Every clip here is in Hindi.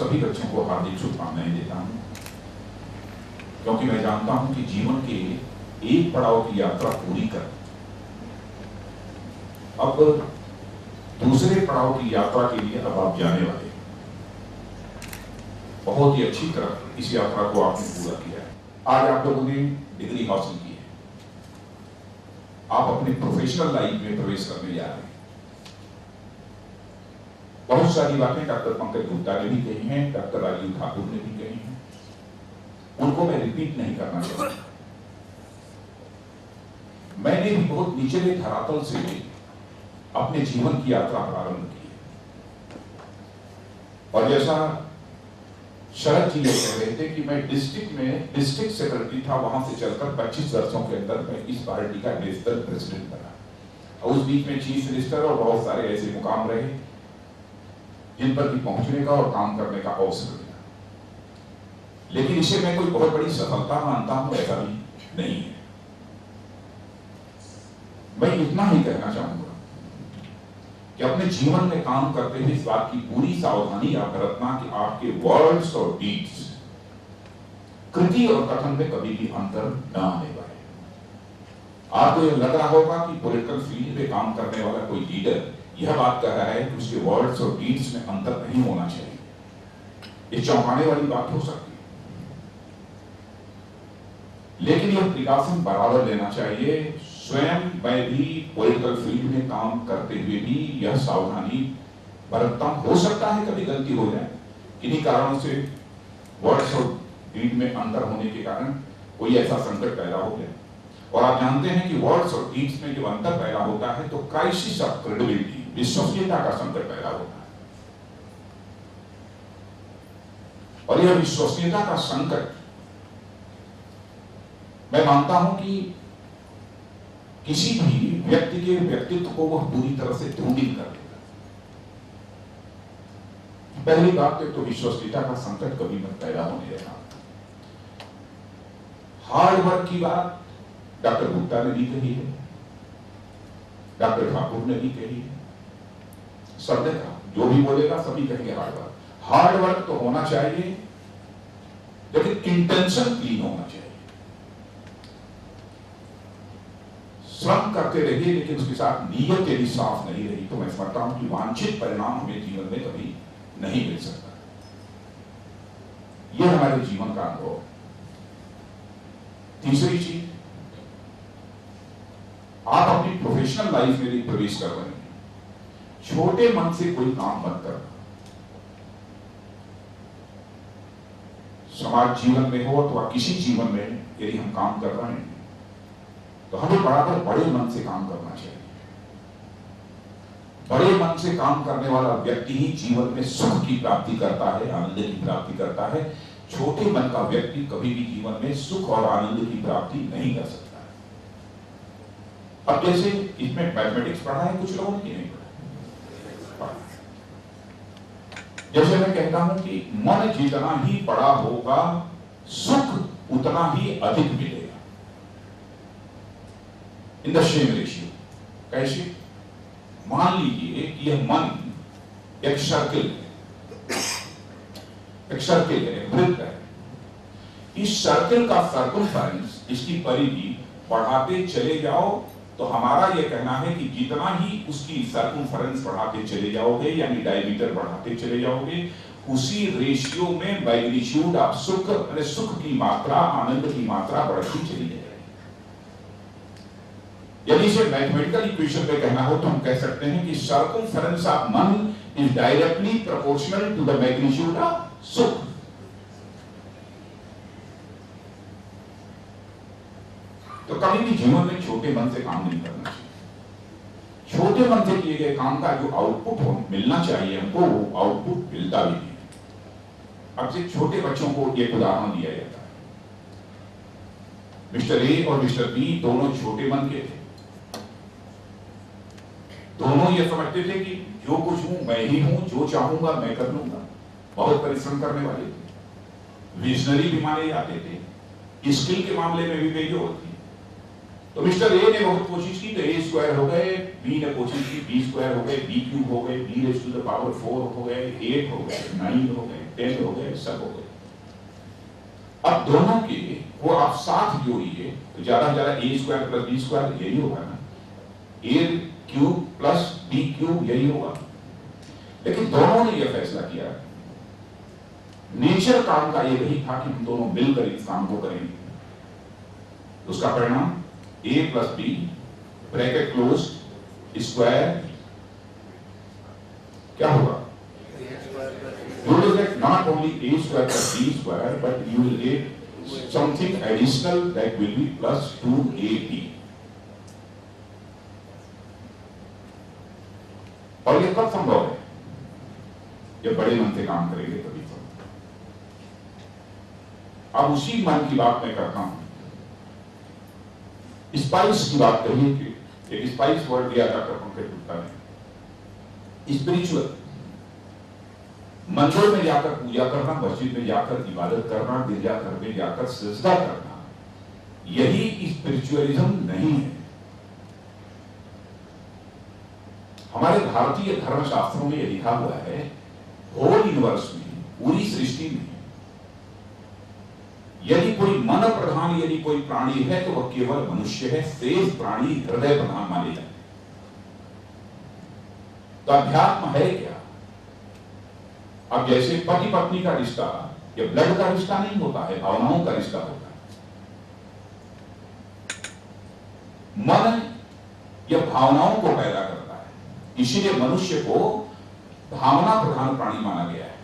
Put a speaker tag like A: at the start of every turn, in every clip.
A: सभी बच्चों को हार्दिक शुभकामनाएं देता हूं, क्योंकि मैं जानता हूं कि जीवन के एक पड़ाव की यात्रा पूरी कर अब दूसरे पड़ाव की यात्रा के लिए अब आप जाने वाले हैं। बहुत ही अच्छी तरह इस यात्रा को आपने पूरा किया है। आज आप लोगों ने डिग्री हासिल की है, आप अपने प्रोफेशनल लाइफ में प्रवेश करने जा रहे हैं। बहुत सारी बातें डॉक्टर पंकज गुप्ता ने भी कही हैं, डॉक्टर राजीव ठाकुर ने भी कही हैं, उनको मैं रिपीट नहीं करना चाहता। मैंने भी बहुत निचले धरातल से अपने जीवन की यात्रा प्रारंभ की है, और जैसा शरद जी ये कह रहे थे कि मैं डिस्ट्रिक्ट सेक्रेटरी था, वहां से चलकर 25 वर्षों के अंदर मैं इस पार्टी का नेशनल प्रेसिडेंट बना, और उस बीच में चीफ मिनिस्टर और बहुत सारे ऐसे मुकाम रहे जिन पर भी पहुंचने का और काम करने का अवसर मिला। लेकिन इसे मैं कोई बहुत बड़ी सफलता मानता हूं, ऐसा भी नहीं है। मैं इतना ही कहना चाहूंगा कि अपने जीवन में काम करते हुए इस बात की पूरी सावधानी आप बरतना कि आपके वर्ड्स और डीड्स, कृति और कथन में कभी भी अंतर न आने पाए। आपको यह लग रहा होगा कि पॉलिटिकल फील्ड में काम करने वाला कोई लीडर यह बात कह रहा है कि उसके वर्ड्स और डीड्स में अंतर नहीं होना चाहिए, ये चौंकाने वाली बात हो सकती है। लेकिन यह प्रिकॉशन बराबर लेना चाहिए। स्वयं मैं भी पॉलिटिकल फील्ड में काम करते हुए भी यह सावधानी बरतता हूं। हो सकता है कभी गलती हो जाए, किन्हीं कारणों से वर्ड्स और डीड में अंतर होने के कारण कोई ऐसा संकट पैदा हो गया, और आप जानते हैं कि वर्ड्स और डीड्स में जब अंतर पैदा होता है तो क्राइसिस ऑफ क्रेडिबिलिटी, विश्वसनीयता का संकट पैदा होता है। और यह विश्वसनीयता का संकट मैं मानता हूं कि किसी भी व्यक्ति के व्यक्तित्व को वह पूरी तरह से त्रुटित कर देगा। पहली बात तो विश्वसनीयता का संकट कभी मत पैदा होने देना। हार्ड वर्क की बात डॉक्टर गुप्ता ने भी कही है, डॉक्टर ठाकुर ने भी कही है, सबने कहा, जो भी बोलेगा सभी कहेंगे हार्ड वर्क। हार्ड वर्क तो होना चाहिए, लेकिन इंटेंशन क्लीन होना चाहिए। श्रम करते रहिए, लेकिन उसके साथ नीयत यदि साफ नहीं रही तो मैं समझता हूं कि वांछित परिणाम हमें जीवन में कभी नहीं मिल सकता। यह हमारे जीवन का अनुभव। तीसरी चीज, आप अपनी प्रोफेशनल लाइफ में भी प्रवेश कर रहे हैं, छोटे मन से कोई काम मत करना। समाज जीवन में हो अथवा किसी जीवन में यदि हम काम कर रहे हैं तो हमें बराबर बड़े मन से काम करना चाहिए। बड़े मन से काम करने वाला व्यक्ति ही जीवन में सुख की प्राप्ति करता है, आनंद की प्राप्ति करता है। छोटे मन का व्यक्ति कभी भी जीवन में सुख और आनंद की प्राप्ति नहीं कर सकता है। अब जैसे इसमें मैथमेटिक्स पढ़ा है कुछ लोगों ने, नहीं पढ़ा। जैसे मैं कहता हूं कि मन जितना ही बड़ा होगा सुख उतना ही अधिक मिलेगा, इन द सेम रेशियो। कैसे? मान लीजिए कि यह मन एक सर्किल है, एक वृत्त है। इस सर्किल का सर्कमफेरेंस, इसकी परिधि बढ़ाते चले जाओ तो हमारा यह कहना है कि जितना ही उसकी सर्कमफेरेंस बढ़ाते चले जाओगे, यानी डायमीटर बढ़ाते चले जाओगे, उसी रेशियो में मैग्नीट्यूड ऑफ सुख, सुख की मात्रा, आनंद की मात्रा बढ़ती चली जाएगी। यदि इसे मैथमेटिकल इक्वेशन में कहना हो तो हम कह सकते हैं कि सर्कमफेरेंस ऑफ मन is directly proportional to the magnitude of सुख। तो कभी भी जीवन में छोटे मन से काम नहीं करना चाहिए। छोटे मन से किए गए काम का जो आउटपुट मिलना चाहिए हमको, वो आउटपुट मिलता भी नहीं। अब से छोटे बच्चों को एक उदाहरण दिया जाता है। मिस्टर ए और मिस्टर बी दोनों छोटे मन के थे। दोनों ये समझते थे कि जो कुछ हूं मैं ही हूं, जो चाहूंगा मैं कर लूंगा। बहुत परिश्रम करने वाले थे, विजनरी भी माने जाते थे, स्किल के मामले में भी बेजो होती। तो मिस्टर ए ने बहुत कोशिश की तो ए स्क्वायर हो गए, बी ने कोशिश की बी स्क्वायर हो गए, बी क्यूब हो गए, B raise to the power 4 हो गए, 8 हो गए, 9 हो गए, 10 हो गए, सब हो गए। अब दोनों के वो आप साथ जोड़िए तो ज्यादा ज्यादा ए स्क्वायर प्लस बी स्क्वायर यही होगा ना, ए क्यूब प्लस बी क्यूब यही होगा। लेकिन दोनों ने यह फैसला किया, नेचर काम का यही था कि हम दोनों मिलकर इस काम को करेंगे। उसका परिणाम A plus B bracket close square क्या होगा? You will get not only a square plus b square, but you will get something additional that will be plus 2ab. और ये कब संभव है? जब बड़े मन से काम करेंगे तभी संभव। अब उसी मन की बात मैं करता हूं। स्पाइस की बात करिए कि एक स्पाइस वर्ड दिया था पंकज गुप्ता ने, स्पिरिचुअल। मंदिर में जाकर पूजा करना, मस्जिद में जाकर इबादत करना, गिरजाघर में जाकर सजदा करना, यही स्पिरिचुअलिज्म नहीं है। हमारे भारतीय धर्मशास्त्रों में यह लिखा हुआ है, होल यूनिवर्स में, पूरी सृष्टि में यदि कोई मन प्रधान यदि कोई प्राणी है तो वह केवल मनुष्य है। शेष प्राणी हृदय प्रधान माने जाते। तो अध्यात्म है क्या? अब जैसे पति पत्नी का रिश्ता ये ब्लड का रिश्ता नहीं होता है, भावनाओं का रिश्ता होता है। मन यह भावनाओं को पैदा करता है, इसीलिए मनुष्य को भावना प्रधान प्राणी माना गया है।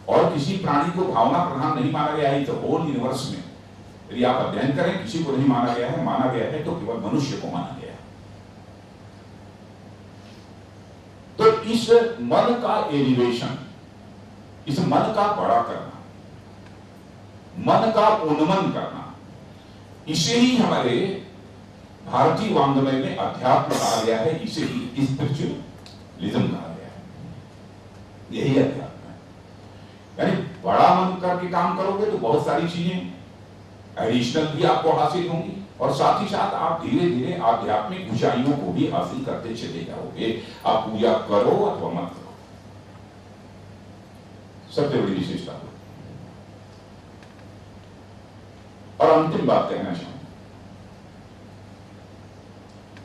A: और किसी प्राणी को भावना प्रधान नहीं माना गया है। तो होल यूनिवर्स में यदि आप अध्ययन करें, किसी को नहीं माना गया है। माना गया है तो केवल मनुष्य को माना गया है। तो इस मन का एलिवेशन, इस मन का बड़ा करना, मन का उन्मन करना, इसे ही हमारे भारतीय वाङ्मय में अध्यात्म कहा गया है। इसे ही स्पिरिचुअलिज्म कहा गया है। यही अध्यात्म है। यानी बड़ा मन करके काम करोगे तो बहुत सारी चीजें एडिशनल भी आपको हासिल होंगी और साथ ही साथ आप धीरे धीरे आध्यात्मिक ऊंचाइयों को भी हासिल करते चले जाओगे। आप पूजा करो अथवा मत करो, सबसे बड़ी विशेषता। और अंतिम बात कहना चाहूंगा,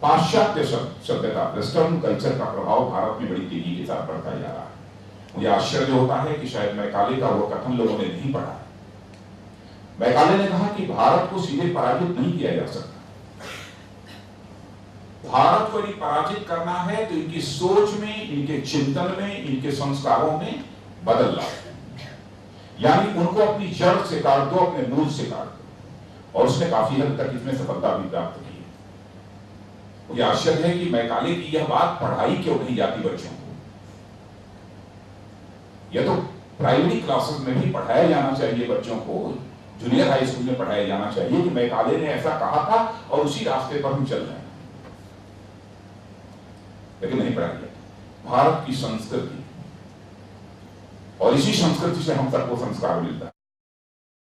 A: पाश्चात्य सभ्यता, वेस्टर्न कल्चर का प्रभाव भारत में बड़ी तेजी के साथ बढ़ता जा रहा है। मुझे आश्चर्य होता है कि शायद मैकाले का वो कथन लोगों ने नहीं पढ़ा। मैकाले ने कहा कि भारत को सीधे पराजित नहीं किया जा सकता। भारत को यदि पराजित करना है तो इनकी सोच में, इनके चिंतन में, इनके संस्कारों में बदल लाओ। यानी उनको अपनी जड़ से काट दो, अपने मूल से काट दो। और उसने काफी हद तक इसमें सफलता भी प्राप्त की है। मुझे आश्चर्य है कि मैकाले की यह बात पढ़ाई क्यों नहीं जाती बच्चों को। यह तो प्राइमरी क्लासेस में भी पढ़ाया जाना चाहिए बच्चों को, जूनियर हाई स्कूल में पढ़ाया जाना चाहिए कि मैकाले ने ऐसा कहा था और उसी रास्ते पर हम चल रहे हैं। लेकिन नहीं पढ़ाया जाता। भारत की संस्कृति, और इसी संस्कृति से हम सबको संस्कार मिलता है।